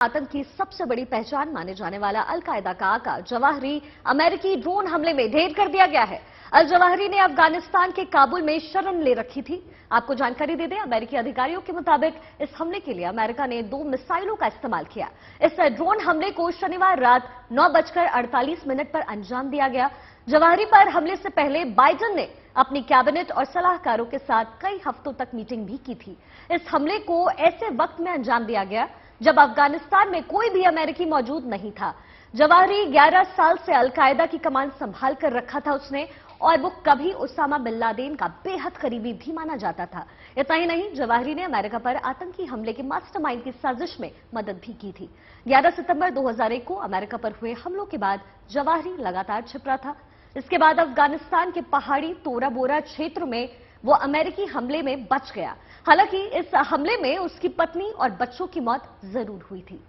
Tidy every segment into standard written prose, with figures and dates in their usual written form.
आतंक की सबसे बड़ी पहचान माने जाने वाला अल कायदा का आका जवाहिरी अमेरिकी ड्रोन हमले में ढेर कर दिया गया है। अल जवाहिरी ने अफगानिस्तान के काबुल में शरण ले रखी थी। आपको जानकारी दे दें, अमेरिकी अधिकारियों के मुताबिक इस हमले के लिए अमेरिका ने 2 मिसाइलों का इस्तेमाल किया। इस ड्रोन हमले को शनिवार रात 9:48 पर अंजाम दिया गया। जवाहिरी पर हमले से पहले बाइडेन ने अपनी कैबिनेट और सलाहकारों के साथ कई हफ्तों तक मीटिंग भी की थी। इस हमले को ऐसे वक्त में अंजाम दिया गया जब अफगानिस्तान में कोई भी अमेरिकी मौजूद नहीं था। जवाहिरी 11 साल से अल कायदा की कमान संभाल कर रखा था उसने, और वो कभी उसामा बिन लादेन का बेहद करीबी भी माना जाता था। इतना ही नहीं, जवाहिरी ने अमेरिका पर आतंकी हमले के मास्टरमाइंड की साजिश में मदद भी की थी। 11 सितंबर 2001 को अमेरिका पर हुए हमलों के बाद जवाहिरी लगातार छिप रहा था। इसके बाद अफगानिस्तान के पहाड़ी तोरा बोरा क्षेत्र में वो अमेरिकी हमले में बच गया। हालांकि इस हमले में उसकी पत्नी और बच्चों की मौत जरूर हुई थी।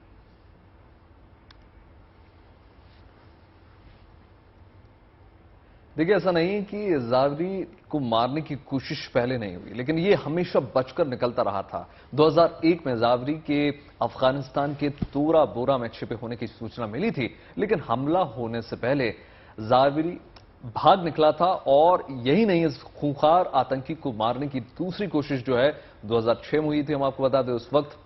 देखिए, ऐसा नहीं कि जवाहिरी को मारने की कोशिश पहले नहीं हुई, लेकिन ये हमेशा बचकर निकलता रहा था। 2001 में जवाहिरी के अफगानिस्तान के तोरा बोरा में छिपे होने की सूचना मिली थी, लेकिन हमला होने से पहले जवाहिरी भाग निकला था। और यही नहीं, इस खूंखार आतंकी को मारने की दूसरी कोशिश जो है 2006 में हुई थी। हम आपको बता दें, उस वक्त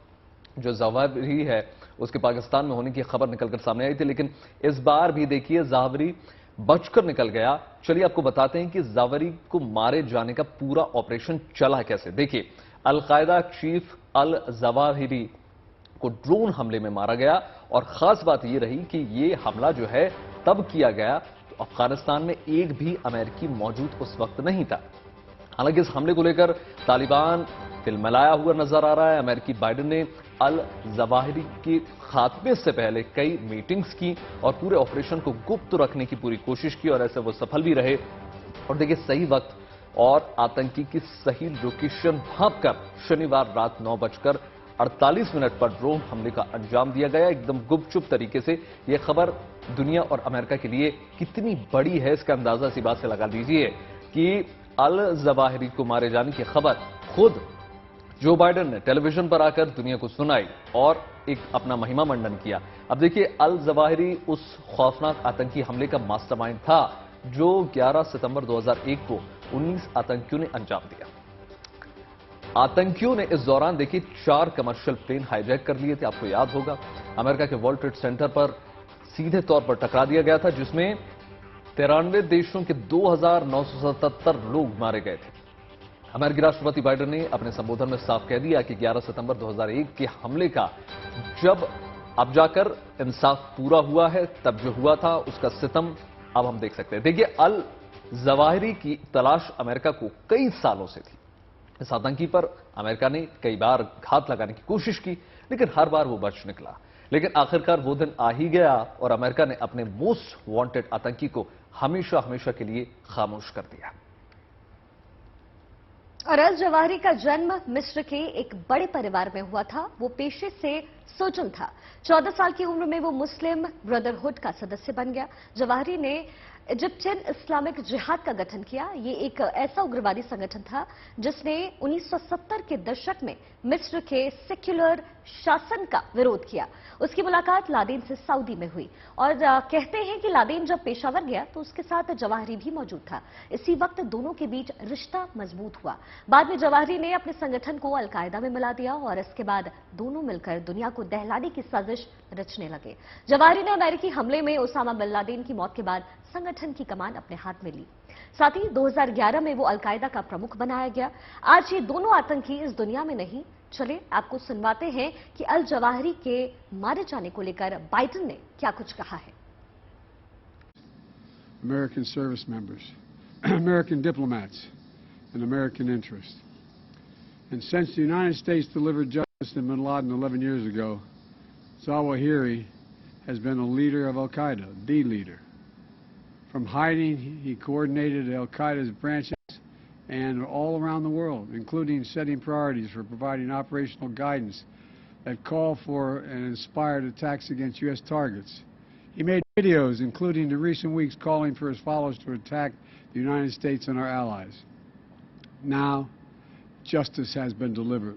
जो जवाहिरी है उसके पाकिस्तान में होने की खबर निकलकर सामने आई थी, लेकिन इस बार भी देखिए जवाहिरी बचकर निकल गया। चलिए आपको बताते हैं कि जवाहिरी को मारे जाने का पूरा ऑपरेशन चला कैसे। देखिए, अल कायदा चीफ अल जवाहिरी को ड्रोन हमले में मारा गया, और खास बात यह रही कि यह हमला जो है तब किया गया तो अफगानिस्तान में एक भी अमेरिकी मौजूद उस वक्त नहीं था। हालांकि इस हमले को लेकर तालिबान तिलमिलाया हुआ नजर आ रहा है। अमेरिकी बाइडेन ने अल जवाहिरी के खात्मे से पहले कई मीटिंग्स की और पूरे ऑपरेशन को गुप्त रखने की पूरी कोशिश की, और ऐसे वो सफल भी रहे। और देखिए, सही वक्त और आतंकी की सही लोकेशन भांपकर शनिवार रात 9:48 पर ड्रोन हमले का अंजाम दिया गया, एकदम गुपचुप तरीके से। यह खबर दुनिया और अमेरिका के लिए कितनी बड़ी है, इसका अंदाजा इसी बात से लगा लीजिए कि अल जवाहिरी को मारे जाने की खबर खुद जो बाइडेन ने टेलीविजन पर आकर दुनिया को सुनाई और एक अपना महिमा मंडन किया। अब देखिए, अल जवाहिरी उस खौफनाक आतंकी हमले का मास्टरमाइंड था जो 11 सितंबर 2001 को 19 आतंकियों ने अंजाम दिया। आतंकियों ने इस दौरान देखिए 4 कमर्शियल प्लेन हाईजैक कर लिए थे। आपको याद होगा, अमेरिका के वर्ल्ड ट्रेड सेंटर पर सीधे तौर पर टकरा दिया गया था, जिसमें 93 देशों के 2977 लोग मारे गए थे। अमेरिकी राष्ट्रपति बाइडेन ने अपने संबोधन में साफ कह दिया कि 11 सितंबर 2001 के हमले का जब अब जाकर इंसाफ पूरा हुआ है, तब जो हुआ था उसका सितम अब हम देख सकते हैं। देखिए, अल जवाहिरी की तलाश अमेरिका को कई सालों से थी। इस आतंकी पर अमेरिका ने कई बार घात लगाने की कोशिश की, लेकिन हर बार वो बच निकला। लेकिन आखिरकार वो दिन आ ही गया और अमेरिका ने अपने मोस्ट वांटेड आतंकी को हमेशा हमेशा के लिए खामोश कर दिया। और अल जवाहिरी का जन्म मिस्र के एक बड़े परिवार में हुआ था। वो पेशे से सोजन था। 14 साल की उम्र में वो मुस्लिम ब्रदरहुड का सदस्य बन गया। जवाहिरी ने इजिप्शियन इस्लामिक जिहाद का गठन किया। ये एक ऐसा उग्रवादी संगठन था जिसने 1970 के दशक में मिस्र के सेक्युलर शासन का विरोध किया। उसकी मुलाकात लादेन से सऊदी में हुई, और कहते हैं कि लादेन जब पेशावर गया तो उसके साथ जवाहिरी भी मौजूद था। इसी वक्त दोनों के बीच रिश्ता मजबूत हुआ। बाद में जवाहिरी ने अपने संगठन को अल कायदा में मिला दिया, और इसके बाद दोनों मिलकर दुनिया को दहलाने की साजिश रचने लगे। जवाहिरी ने अमेरिकी हमले में उसामा बिन लादेन की मौत के बाद संगठन की कमान अपने हाथ में ली। साथ ही 2011 में वो अल कायदा का प्रमुख बनाया गया। आज ये दोनों आतंकी इस दुनिया में नहीं। चलिए आपको सुनवाते हैं कि अल जवाहिरी के मारे जाने को लेकर बाइडेन ने क्या कुछ कहा है। American service members, American diplomats, and American interests. And since the United States delivered justice to bin Laden 11 years ago, Zawahiri has been a leader of Al Qaeda, the leader. From hiding, he coordinated Al Qaeda's branches and all around the world, including setting priorities for providing operational guidance that call for and inspired attacks against U.S. targets. He made videos, including in recent weeks, calling for his followers to attack the United States and our allies. Now, justice has been delivered.